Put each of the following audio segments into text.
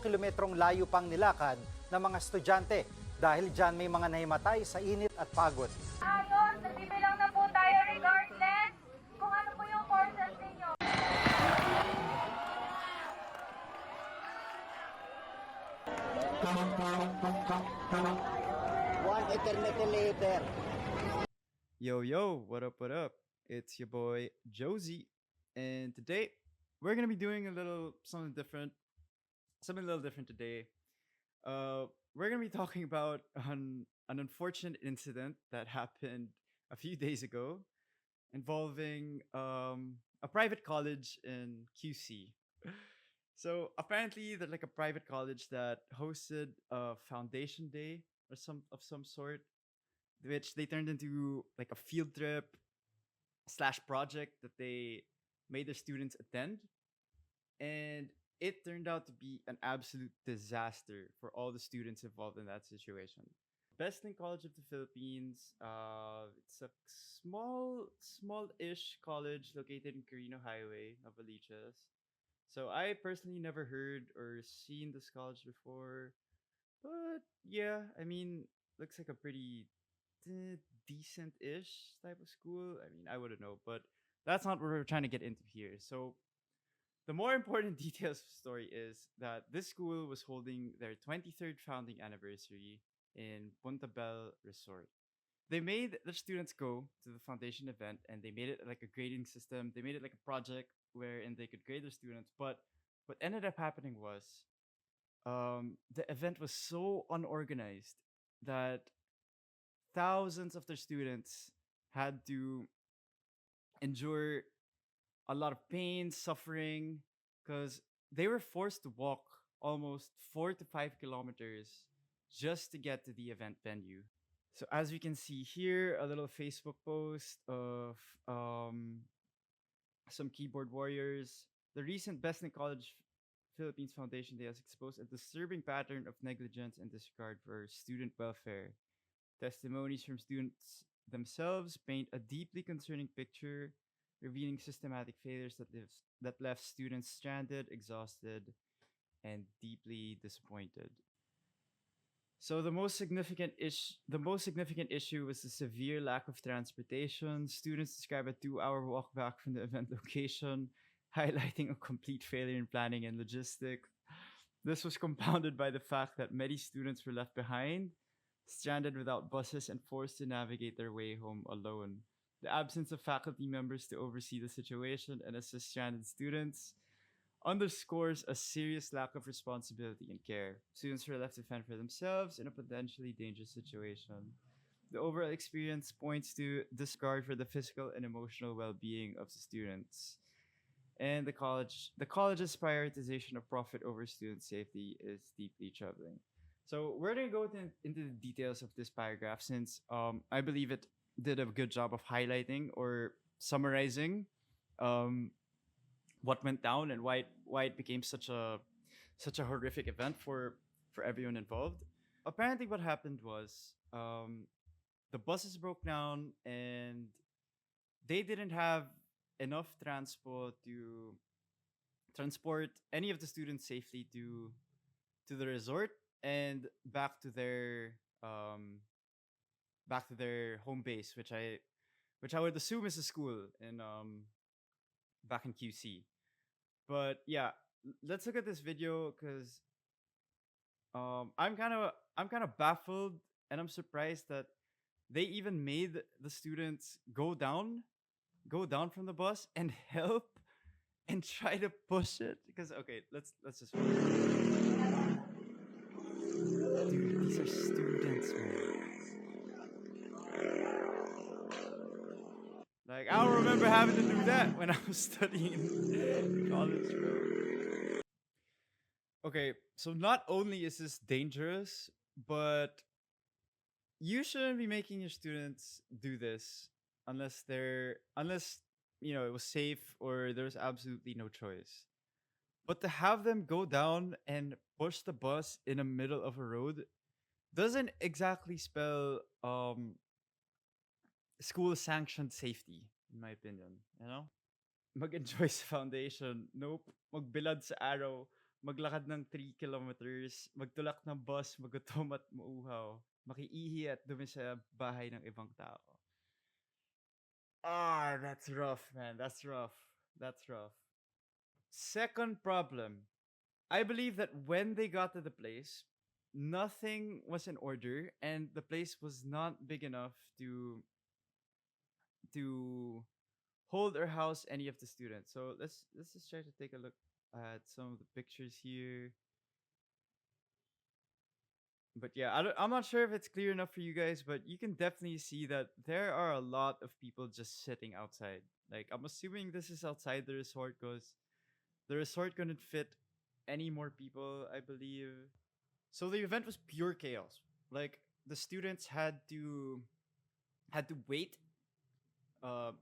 kilometrong layo pang nilakad ng mga estudyante dahil dyan may mga nahimatay sa init at pagod. Ayos, nagbibilang na po tayo regardless kung ano po yung courses ninyo. One eternity later. Yo, yo, what up, what up? It's your boy Josie, and today we're gonna be doing something a little different today. We're gonna be talking about an unfortunate incident that happened a few days ago involving a private college in QC. So apparently, they're like a private college that hosted a foundation day or some sort, which they turned into like a field trip slash project that they made their students attend, and it turned out to be an absolute disaster for all the students involved in that situation. Besting College of the Philippines. It's a small-ish college located in Carino Highway, Novaliches. So I personally never heard or seen this college before, but yeah, I mean, looks like a pretty decent-ish type of school. I mean, I wouldn't know, but that's not what we're trying to get into here. So the more important details of the story is that this school was holding their 23rd founding anniversary in Punta Bell Resort. They made the students go to the foundation event and they made it like a grading system. They made it like a project wherein they could grade their students. But what ended up happening was the event was so unorganized that thousands of their students had to endure a lot of pain, suffering, because they were forced to walk almost 4 to 5 kilometers just to get to the event venue. So as we can see here, a little Facebook post of some keyboard warriors. The recent Best in College Philippines Foundation Day has exposed a disturbing pattern of negligence and disregard for student welfare. Testimonies from students themselves paint a deeply concerning picture, revealing systematic failures that left students stranded, exhausted, and deeply disappointed. So the most significant issue was the severe lack of transportation. Students describe a 2-hour walk back from the event location, highlighting a complete failure in planning and logistics. This was compounded by the fact that many students were left behind, stranded without buses, and forced to navigate their way home alone. The absence of faculty members to oversee the situation and assist stranded students underscores a serious lack of responsibility and care. Students were left to fend for themselves in a potentially dangerous situation. The overall experience points to disregard for the physical and emotional well-being of the students. And the college's prioritization of profit over student safety is deeply troubling. So we're gonna go into the details of this paragraph since I believe it did a good job of highlighting or summarizing um, what went down and why it became such a horrific event for everyone involved. Apparently, what happened was the buses broke down and they didn't have enough transport to transport any of the students safely to the resort and um back to their home base, which I would assume is a school in back in QC. But yeah, let's look at this video because I'm kind of baffled and I'm surprised that they even made the students go down from the bus and help and try to push it. Because okay, let's just dude, these are students, man. Like I don't remember having to do that when I was studying in college, bro. Okay, so not only is this dangerous, but you shouldn't be making your students do this unless it was safe or there's absolutely no choice. But to have them go down and push the bus in the middle of a road doesn't exactly spell school sanctioned safety, in my opinion. Mag-enjoy sa foundation. Nope. Magbilad sa araw. maglakad ng 3 kilometers, magtulak ng bus, magutom at mauhaw, makiihi at dumi sa bahay ng ibang tao. Ah, that's rough, man. That's rough. That's rough. Second problem. I believe that when they got to the place, nothing was in order and the place was not big enough to hold or house any of the students. So let's just try to take a look at some of the pictures here. But yeah, I'm not sure if it's clear enough for you guys, but you can definitely see that there are a lot of people just sitting outside. Like, I'm assuming this is outside the resort because the resort couldn't fit any more people, I believe. So the event was pure chaos. Like, the students had to wait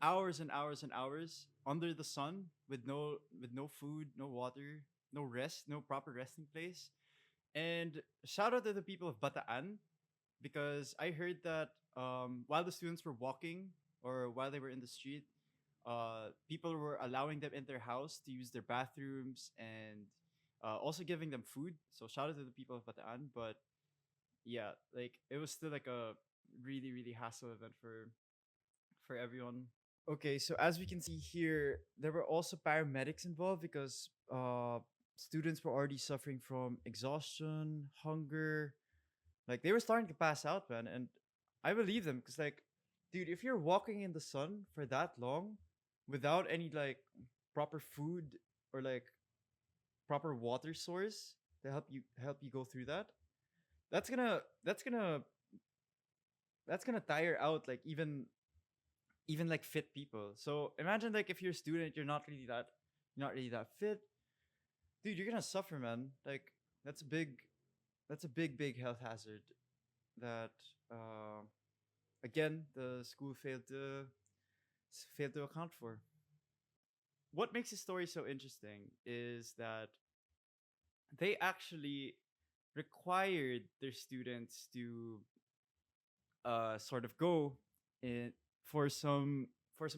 hours and hours and hours under the sun with no food, no water, no rest, no proper resting place. And shout out to the people of Bataan because I heard that while the students were walking or while they were in the street, people were allowing them in their house to use their bathrooms and also giving them food. So shout out to the people of Bataan. But yeah, like it was still like a really really hassle event for everyone. Okay, so as we can see here, there were also paramedics involved because students were already suffering from exhaustion, hunger. Like they were starting to pass out, man. And I believe them because, like, dude, if you're walking in the sun for that long without any like proper food or like proper water source to help you go through that, that's gonna that's gonna that's gonna tire out like even like fit people. So imagine like if you're a student, you're not really that fit, dude. You're gonna suffer, man. Like that's a big health hazard that again the school failed to account for. What makes the story so interesting is that they actually required their students to sort of go in for some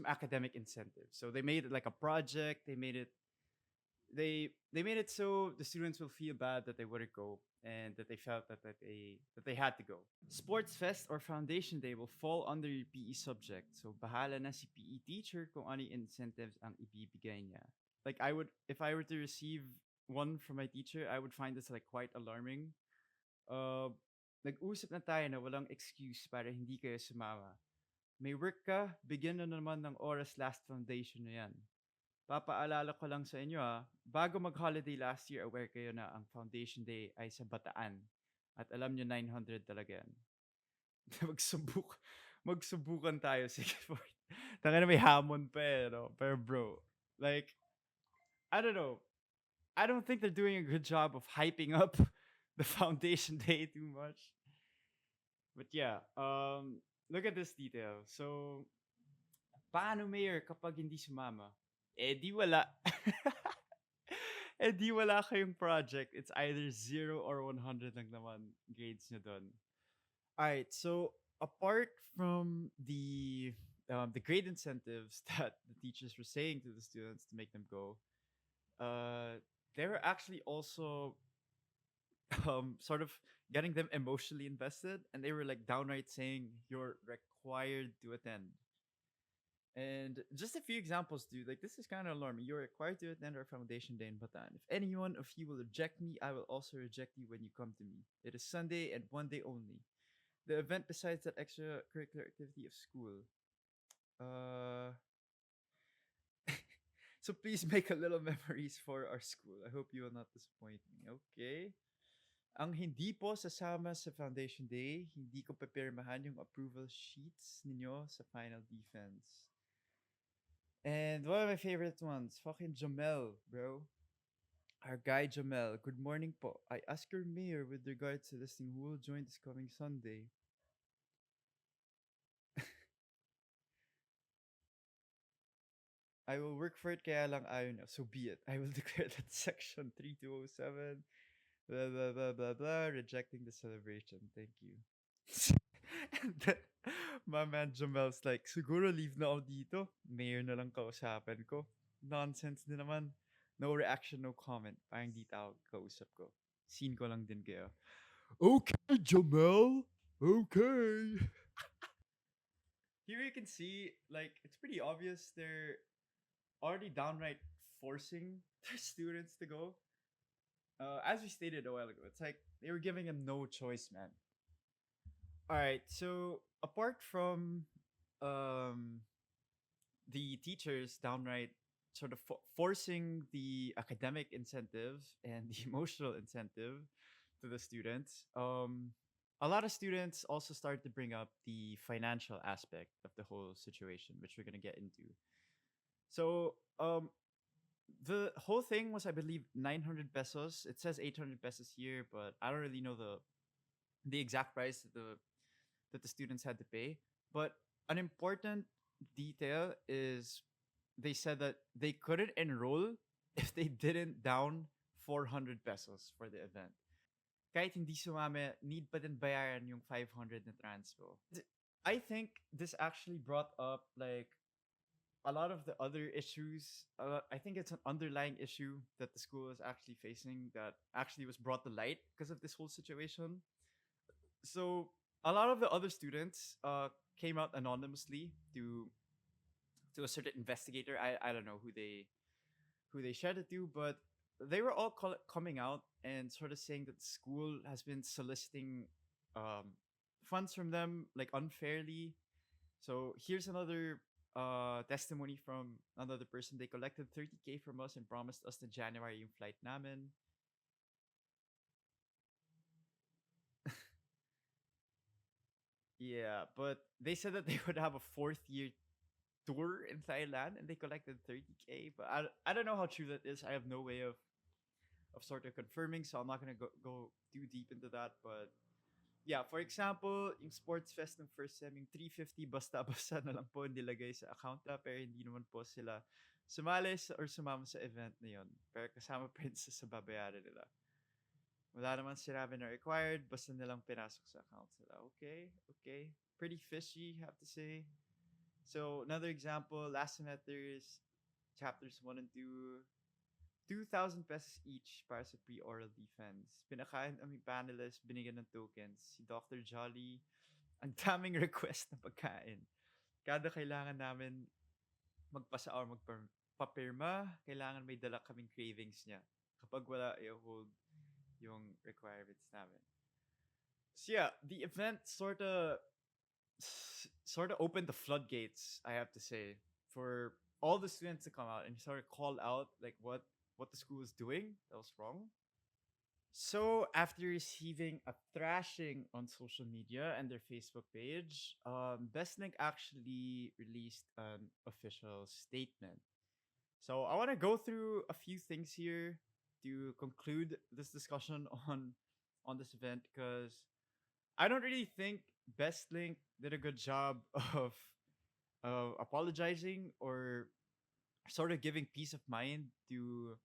academic incentives. So they made it like a project. They made it so the students will feel bad that they wouldn't go and that they felt that they had to go. Sports fest or foundation day will fall under your PE subject. So bahala na si PE teacher kung ano yung incentives ang ibibigay niya. Like if I were to receive one from my teacher, I would find this like quite alarming. Uh, Nag-usap na tayo na walang excuse para hindi kayo sumama. May work ka, bigyan na naman ng oras last foundation na yan. Papaalala ko lang sa inyo bago mag-holiday last year, aware kayo na ang foundation day ay sa Bataan. At alam nyo 900 talaga yan. Magsubukan tayo. Sige po. Tanga na may hamon pa no? Pero bro, like, I don't know. I don't think they're doing a good job of hyping up the foundation day too much. But yeah, look at this detail. So, paano mayor kapag hindi sumama? Eh di wala. Eh di wala kayong project. It's either 0 or 100 lang naman grades nyo dun. Alright, so apart from the grade incentives that the teachers were saying to the students to make them go, they were actually also sort of getting them emotionally invested, and they were like downright saying you're required to attend. And just a few examples, dude. Like this is kind of alarming. You're required to attend our foundation day in Bataan. If any one of you will reject me, I will also reject you when you come to me. It is Sunday and one day only. The event besides that extracurricular activity of school. So please make a little memories for our school. I hope you will not disappoint me. Okay. Ang hindi po sasama sa Foundation Day, hindi ko pepirmahan yung approval sheets ninyo sa final defense. And one of my favorite ones, fucking Jamel, bro. Our guy Jamel. Good morning po. I ask your mayor with regards to listing who will join this coming Sunday. I will work for it kaya lang ayaw niya. So be it. I will declare that section 3207 blah blah blah blah blah rejecting the celebration. Thank you. And then, my man Jamel's like, siguro leave na ako dito. Mayor na lang kausapin ko. Nonsense din naman. No reaction, no comment. Parang di tawag kausap ko. Scene ko lang din kayo. Okay, Jamel. Okay. Here you can see, like, it's pretty obvious they're already downright forcing their students to go. As we stated a while ago, it's like they were giving them no choice, man. All right, so apart from um, the teachers downright sort of forcing the academic incentives and the emotional incentive to the students, a lot of students also started to bring up the financial aspect of the whole situation, which we're going to get into. So, the whole thing was, I believe, 900 pesos. It says 800 pesos here, but I don't really know the exact price that the students had to pay. But an important detail is they said that they couldn't enroll if they didn't down 400 pesos for the event. Kahit hindi sumami, need pa din bayaran yung 500 na transpo. I think this actually brought up like a lot of the other issues. I think it's an underlying issue that the school is actually facing that actually was brought to light because of this whole situation. So a lot of the other students came out anonymously to a certain investigator. I don't know who they shared it to, but they were all coming out and sort of saying that the school has been soliciting funds from them like unfairly. So here's another testimony from another person. They collected 30K from us and promised us the January yung flight namin. Yeah, but they said that they would have a fourth year tour in Thailand and they collected 30K. But I don't know how true that is. I have no way of sort of confirming, so I'm not gonna go too deep into that. But yeah, for example, yung sports fest ng first sem, yung 350 basta-basta na lang po nilagay sa account na, pero hindi naman po sila or sumama sa event na yun. Pero kasama pa rin sa babayaran nila. Wala naman sinabi na required, basta nilang pinasok sa account nila. Okay. Pretty fishy, have to say. So, another example, last semester's chapters 1 and 2, 2,000 pesos each para sa pre-oral defense. Pinakain aming panelists, binigyan ng tokens. Si Dr. Jolly, ang daming request na pagkain. Kada kailangan namin magpasa or magpapirma, kailangan may dala kaming cravings niya. Kapag wala, i-hold yung requirements namin. So yeah, the event sort of opened the floodgates, I have to say, for all the students to come out and sort of call out like what the school is doing that was wrong. So after receiving a thrashing on social media and their Facebook page, BestLink actually released an official statement. So I want to go through a few things here to conclude this discussion on this event because I don't really think BestLink did a good job of apologizing or sort of giving peace of mind to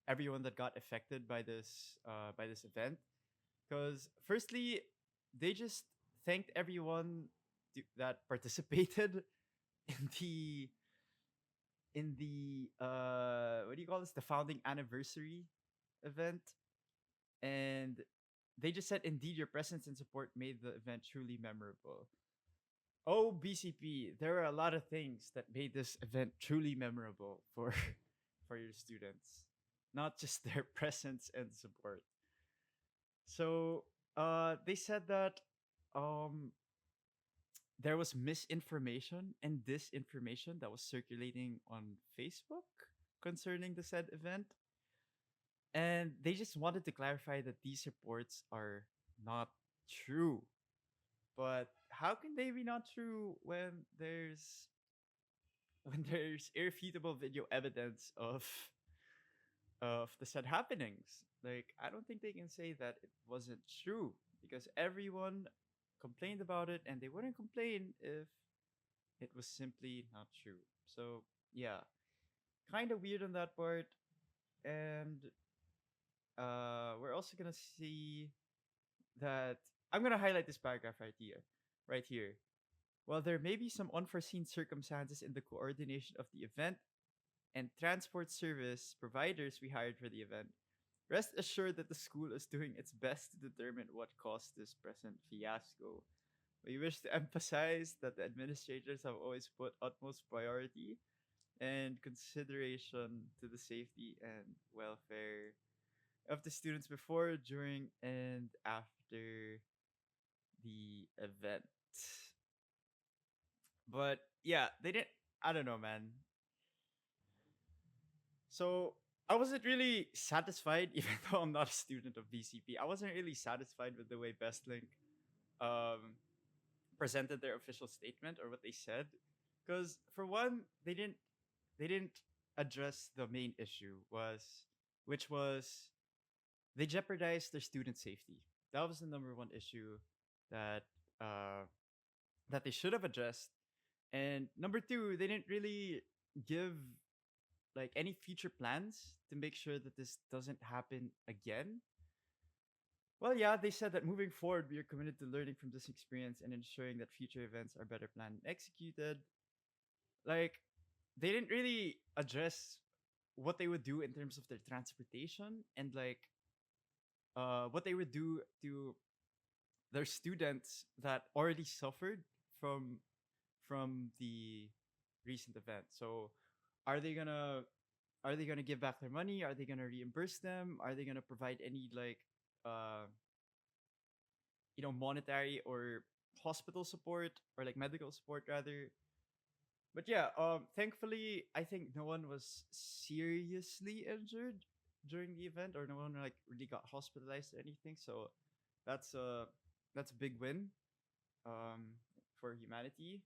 everyone that got affected by this event. Because firstly, they just thanked everyone that participated in the what do you call this, the founding anniversary event, and they just said, indeed, your presence and support made the event truly memorable. Oh, BCP, there are a lot of things that made this event truly memorable for for your students, not just their presence and support. So they said that there was misinformation and disinformation that was circulating on Facebook concerning the said event. And they just wanted to clarify that these reports are not true. But how can they be not true when there's irrefutable video evidence of the said happenings? Like, I don't think they can say that it wasn't true because everyone complained about it and they wouldn't complain if it was simply not true. So yeah, kind of weird on that part. And we're also gonna see that I'm gonna highlight this paragraph right here. Right here. While there may be some unforeseen circumstances in the coordination of the event, and transport service providers we hired for the event, rest assured that the school is doing its best to determine what caused this present fiasco. We wish to emphasize that the administrators have always put utmost priority and consideration to the safety and welfare of the students before, during, and after the event. But yeah, they didn't. I don't know, man. So I wasn't really satisfied, even though I'm not a student of VCP. I wasn't really satisfied with the way Bestlink um, presented their official statement or what they said, because for one, they didn't address the main issue, which was they jeopardized their student safety. That was the number one issue that uh, that they should have addressed. And number two, they didn't really give like any future plans to make sure that this doesn't happen again. Well, yeah, they said that moving forward, we are committed to learning from this experience and ensuring that future events are better planned and executed. Like, they didn't really address what they would do in terms of their transportation and like what they would do to their students that already suffered from the recent event. So are they gonna give back their money? Are they gonna reimburse them? Are they gonna provide any like uh monetary or hospital support or like medical support rather? But yeah, thankfully I think no one was seriously injured during the event, or no one like really got hospitalized or anything. So that's a big win for humanity.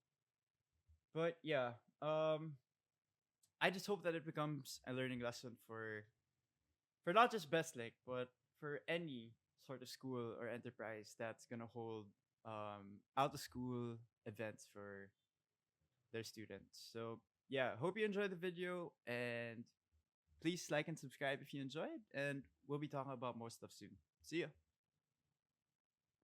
But yeah, I just hope that it becomes a learning lesson for not just Bestlake, but for any sort of school or enterprise that's gonna hold out of school events for their students. So yeah, hope you enjoyed the video, and please like and subscribe if you enjoyed, and we'll be talking about more stuff soon. See ya.